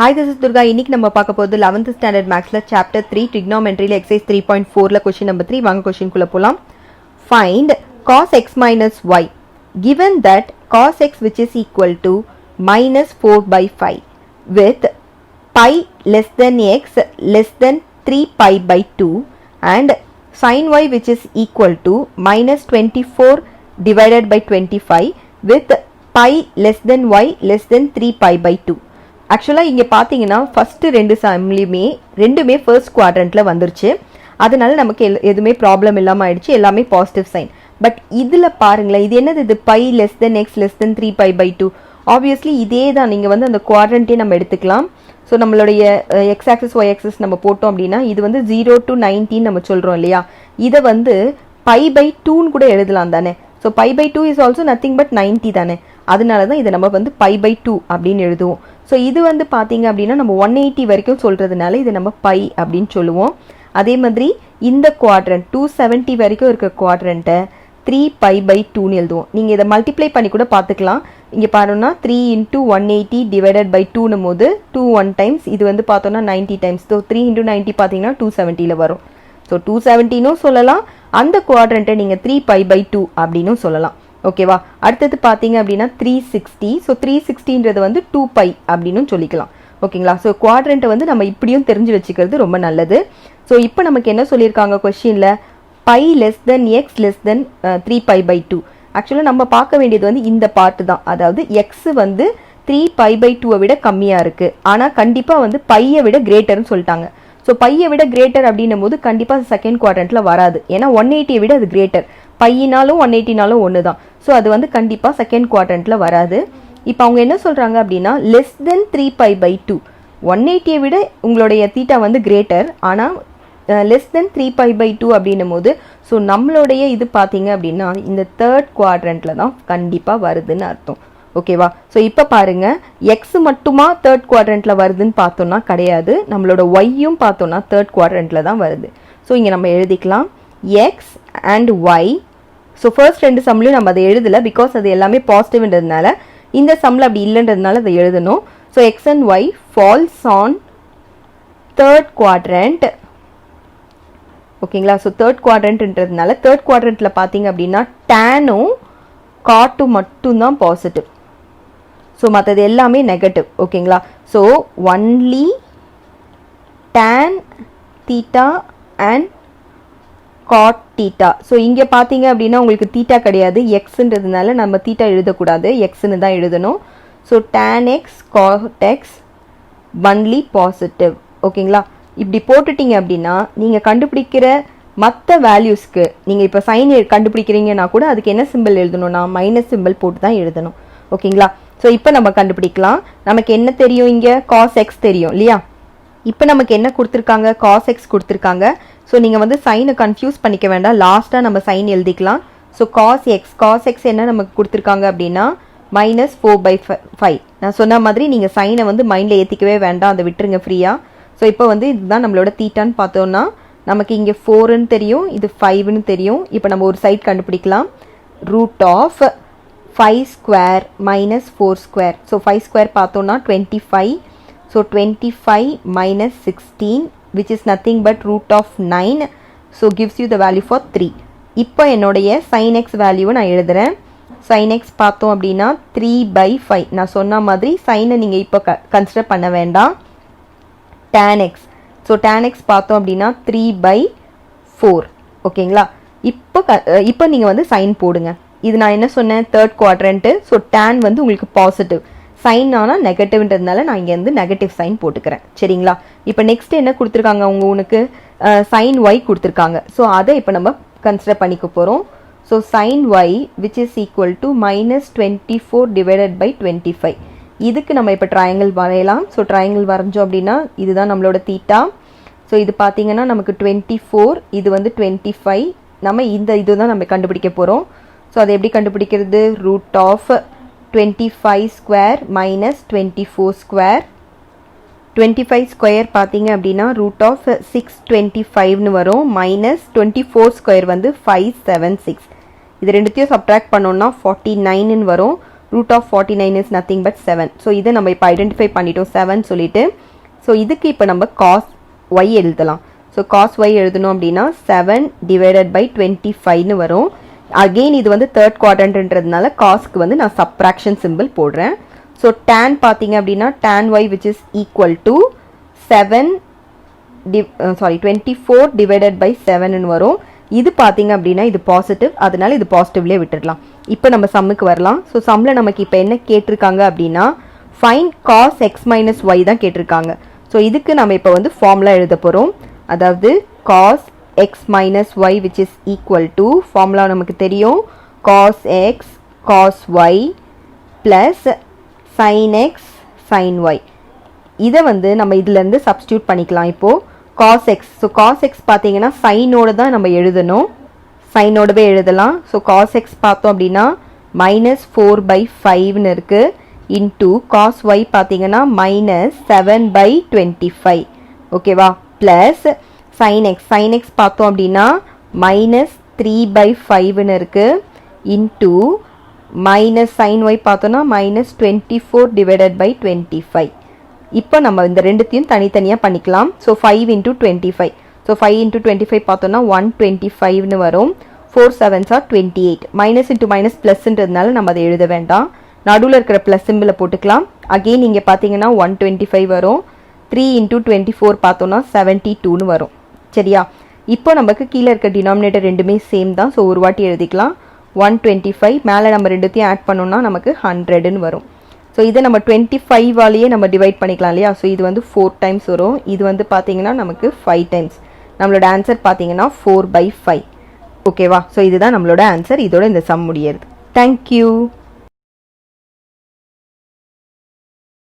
Hi, this is Durga. இன்னைக்கு நம்ம பார்க்க போறது 11th standard mathsல chapter 3 trigonometryல exercise 3.4ல question number 3 வாங்க question குள்ள போலாம். Find cos x minus y given that cos x which is equal to minus 4 by 5 with pi less than x less than 3 pi by 2 and sin y which is equal to minus 24 divided by 25 with pi less than y less than 3 pi by 2. ஆக்சுவலாக இங்கே பார்த்தீங்கன்னா first ரெண்டுமே first குவாட்ரண்ட்டில் வந்துருச்சு. அதனால நமக்கு எதுவுமே problem இல்லாமல் ஆயிடுச்சு, எல்லாமே பாசிட்டிவ் சைன். பட் இதில் பாருங்களேன், இது என்னது? இது pi less than x less than 3 pi by 2. Obviously இதே தான், நீங்கள் வந்து அந்த குவாட்ரண்ட்டே நம்ம எடுத்துக்கலாம். ஸோ நம்மளுடைய எக்ஸ் ஆக்சஸ் ஒய் ஆக்சஸ் நம்ம போட்டோம் அப்படின்னா இது வந்து 0 to 19 நம்ம சொல்கிறோம் இல்லையா? இதை வந்து பை பை 2ன்னு கூட எழுதலாம் தானே. So pi by 2 is also nothing but 90 தானே. அதனால தான் இதை நம்ம வந்து பை பை 2 அப்படின்னு எழுதுவோம். ஸோ இது வந்து பார்த்தீங்க அப்படின்னா நம்ம 180 வரைக்கும் சொல்கிறதுனால இதை நம்ம பை அப்படின்னு சொல்லுவோம். அதே மாதிரி இந்த குவாட்ரண்ட் 270 வரைக்கும் இருக்க குவாட்ரண்ட்டை 3 பை பை 2ன்னு எழுதுவோம். நீங்கள் இதை மல்டிப்ளை பண்ணி கூட பார்த்துக்கலாம். இங்கே பாருன்னா 3 into 180 டிவைடட் பை 2னும் போது 2 1 டைம்ஸ், இது வந்து பார்த்தோன்னா 90 டைம்ஸ். ஸோ 3 into 90 பார்த்தீங்கன்னா 270ல் வரும். ஸோ 270னும் சொல்லலாம், அந்த குவாட்ரண்ட்டை நீங்கள் 3 பை பை 2 அப்படின்னும் சொல்லலாம். ஓகேவா? அடுத்தது பார்த்தீங்க அப்படின்னா 360. ஸோ 360ன்றது வந்து 2 பை அப்படின்னு சொல்லிக்கலாம். ஓகேங்களா? ஸோ குவாட்ரண்ட்டை வந்து நம்ம இப்படியும் தெரிஞ்சு வச்சுக்கிறது ரொம்ப நல்லது. ஸோ இப்போ நமக்கு என்ன சொல்லியிருக்காங்க கொஸ்டினில்? Pi less than x less than 3 pi by 2. ஆக்சுவலாக நம்ம பார்க்க வேண்டியது வந்து இந்த பார்ட்டு தான். அதாவது எக்ஸ் வந்து 3 பை பை 2 விட கம்மியாக இருக்குது, ஆனால் கண்டிப்பாக வந்து பையை விட கிரேட்டர்னு சொல்லிட்டாங்க. ஸோ பையை விட கிரேட்டர் அப்படின்னும் போது கண்டிப்பாக செகண்ட் குவாட்ரண்ட்டில் வராது. ஏன்னா 180 விட அது கிரேட்டர். பையினாலும் 180னாலும் ஒன்று தான். ஸோ அது வந்து கண்டிப்பாக செகண்ட் குவாட்ரண்ட்டில் வராது. இப்போ அவங்க என்ன சொல்கிறாங்க அப்படின்னா லெஸ் தென் 3 பை பை 2. 180 விட உங்களுடைய தீட்டா வந்து கிரேட்டர், ஆனால் லெஸ் தென் 3 பை பை 2 அப்படின்னும் போது ஸோ நம்மளுடைய இது பார்த்தீங்க அப்படின்னா இந்த தேர்ட் குவாட்ரண்ட்டில் தான் கண்டிப்பாக வருதுன்னு அர்த்தம். ஓகேவா? ஸோ இப்போ பாருங்க, எக்ஸ் மட்டுமா தேர்ட் குவாட்ரண்ட்டில் வருதுன்னு பார்த்தோம்னா கிடையாது, நம்மளோட ஒய்யும் பார்த்தோம்னா தேர்ட் குவாட்ரண்ட்டில் தான் வருது. ஸோ இங்கே நம்ம எழுதிக்கலாம் x and y. So first ரெண்டு சம்லையும் நம்ம அதை எழுதலை, பிகாஸ் அது எல்லாமே பாசிட்டிவ்ன்றதுனால. இந்த சம்மில் அப்படி இல்லைன்றதுனால அதை எழுதணும். So x and y falls on third quadrant. ஓகேங்களா? ஸோ தேர்ட் குவாட்ரண்ட்ன்றதுனால தேர்ட் குவாட்ரண்ட்டில் பார்த்தீங்க அப்படின்னா டேனும் காட்டும் மட்டும்தான் பாசிட்டிவ். ஸோ மற்றது எல்லாமே நெகட்டிவ். ஓகேங்களா? So only tan theta and God theta. So இங்கே பார்த்தீங்க அப்படின்னா உங்களுக்கு தீட்டா கிடையாது, எக்ஸுன்றதுனால நம்ம தீட்டா எழுதக்கூடாது, எக்ஸ்ன்னு தான் எழுதணும். So tan X God X only positive. ஓகேங்களா? இப்படி போட்டுட்டீங்க அப்படின்னா நீங்கள் கண்டுபிடிக்கிற மற்ற வேல்யூஸ்க்கு நீங்கள் இப்போ சைன் கண்டுபிடிக்கிறீங்கன்னா கூட அதுக்கு என்ன சிம்பிள் எழுதணும்னா மைனஸ் சிம்பிள் போட்டு தான் எழுதணும். ஓகேங்களா? ஸோ இப்போ நம்ம கண்டுபிடிக்கலாம். நமக்கு என்ன தெரியும்? இங்கே காஸ் எக்ஸ் தெரியும் இல்லையா? இப்போ நமக்கு என்ன கொடுத்துருக்காங்க? காஸ் எக்ஸ் கொடுத்துருக்காங்க. ஸோ நீங்கள் வந்து சைனை கன்ஃபியூஸ் பண்ணிக்க வேண்டாம், லாஸ்ட்டாக நம்ம சைன் எழுதிக்கலாம். ஸோ காஸ் எக்ஸ் என்ன நமக்கு கொடுத்துருக்காங்க அப்படின்னா minus 4 by 5. நான் சொன்ன மாதிரி நீங்கள் சைனை வந்து மைண்டில் ஏற்றிக்கவே வேண்டாம், அதை விட்டுருங்க ஃப்ரீயாக. ஸோ இப்போ வந்து இதுதான் நம்மளோட தீட்டான்னு பார்த்தோன்னா நமக்கு இங்கே 4ன்னு தெரியும், இது 5ன்னு தெரியும். இப்போ நம்ம ஒரு சைட் கண்டுபிடிக்கலாம். Root of 5 square minus 4 square. So 5 square பார்த்தோன்னா 25. So 25 minus 16 which is nothing but root of 9. So gives you the value for 3. இப்போ என்னுடைய sin x வேல்யூவை நான் எழுதுகிறேன். sin x பார்த்தோம் அப்படின்னா 3 by 5. நான் சொன்ன மாதிரி சைனை நீங்கள் இப்போ கன்சிடர் பண்ண வேண்டாம். tan x. So tan x பார்த்தோம் அப்படின்னா 3 by 4. ஓகேங்களா? இப்போ நீங்கள் வந்து சைன் போடுங்க. இது நான் என்ன சொன்னேன்? Third quadrant. ஸோ tan வந்து உங்களுக்கு பாசிட்டிவ், சைன் ஆனால் நெகட்டிவ்ன்றதுனால நான் இங்கே வந்து நெகட்டிவ் சைன் போட்டுக்கிறேன். சரிங்களா? இப்போ நெக்ஸ்ட் என்ன கொடுத்துருக்காங்க? உனக்கு சைன் ஒய் கொடுத்துருக்காங்க. ஸோ அதை இப்போ நம்ம கன்சிடர் பண்ணிக்க போகிறோம். So sine y which is equal to minus 24 divided by 25. இதுக்கு நம்ம இப்போ ட்ரையாங்கிள் வரையலாம். ஸோ ட்ரையாங்கிள் வரைஞ்சோம் அப்படின்னா இதுதான் நம்மளோட தீட்டா. ஸோ இது பார்த்தீங்கன்னா நமக்கு 24, இது வந்து 25. நம்ம இந்த இதுதான் நம்ம கண்டுபிடிக்க போகிறோம். ஸோ அதை எப்படி கண்டுபிடிக்கிறது? Root of 25 square minus 24 square. 25 square பார்த்தீங்க அப்படின்னா ரூட் ஆஃப் 625ன்னு வரும், மைனஸ் 24 ஸ்கொயர் வந்து 576. இது ரெண்டுத்தையும் சப்ட்ராக்ட் பண்ணோன்னா 49ன்னு வரும். root of 49 is nothing but 7. So இதை நம்ம இப்போ ஐடென்டிஃபை பண்ணிட்டோம் 7 சொல்லிட்டு. ஸோ இதுக்கு இப்போ நம்ம cos y எழுதலாம். ஸோ cos y எழுதணும் அப்படின்னா 7 divided by 25னு வரும். அகெயின் இது வந்து தேர்ட் குவாட்ரண்ட்ன்றதுனால காஸ்க்கு வந்து நான் சப்ராக்ஷன் சிம்பிள் போடுறேன். ஸோ tan பார்த்தீங்க அப்படின்னா tan y which is equal to 24 divided by 7னு வரும். இது பார்த்தீங்க அப்படின்னா இது பாசிட்டிவ், அதனால இது பாசிட்டிவ்லேயே விட்டுடலாம். இப்போ நம்ம சம்முக்கு வரலாம். ஸோ சம்மில் நமக்கு இப்போ என்ன கேட்டிருக்காங்க அப்படின்னா find cos x minus y தான் கேட்டிருக்காங்க. ஸோ இதுக்கு நம்ம இப்போ வந்து ஃபார்முலா எழுத போகிறோம். அதாவது cos x minus y which is equal to formula நமக்கு தெரியும் cos x cos y plus sin x sin y. இதை வந்து நம்ம இதுலேருந்து சப்ஸ்டியூட் பண்ணிக்கலாம். இப்போது cos x, so cos x பார்த்தீங்கன்னா சைனோடு தான் நம்ம எழுதணும், சைனோடவே எழுதலாம். ஸோ cos x பார்த்தோம் அப்படின்னா -4/5ன்னு இருக்குது இன்டூ cos y பார்த்தீங்கன்னா -7/25 ஓகேவா, plus sin x, sin x பார்த்தோம் அப்படின்னா -3/5ன்னு இருக்குது இன்டூ மைனஸ் sin y பார்த்தோன்னா -24 divided by 25. இப்போ நம்ம இந்த ரெண்டுத்தையும் தனித்தனியாக பண்ணிக்கலாம். ஸோ 5 into 25, ஸோ 5 into 25 பார்த்தோன்னா 125ன்னு வரும். 4 7s are 28. Minus into minus ப்ளஸ்ன்றதுனால நம்ம அதை எழுத வேண்டாம், நடுவில் இருக்கிற ப்ளஸ் சிம்பிளை போட்டுக்கலாம். அகெயின் இங்கே பார்த்தீங்கன்னா 125 வரும். 3 into 24 பார்த்தோன்னா 72ன்னு வரும். சரியா, இப்போ நமக்கு கீழே இருக்க டினாமினேட்டர் ரெண்டுமே சேம் தான். ஸோ ஒரு வாட்டி எழுதிக்கலாம் 125, மேலே நம்ம ரெண்டுத்தையும் ஆட் பண்ணோம்னா நமக்கு 100ன்னு வரும். ஸோ இதை நம்ம 25வாலேயே நம்ம டிவைட் பண்ணிக்கலாம் இல்லையா. ஸோ இது வந்து 4 டைம்ஸ் வரும், இது வந்து பார்த்தீங்கன்னா நமக்கு 5 டைம்ஸ். நம்மளோட ஆன்சர் பார்த்தீங்கன்னா 4/5 ஓகேவா. ஸோ இதுதான் நம்மளோட ஆன்சர். இதோட இந்த சம் முடியறது. தேங்க்யூ.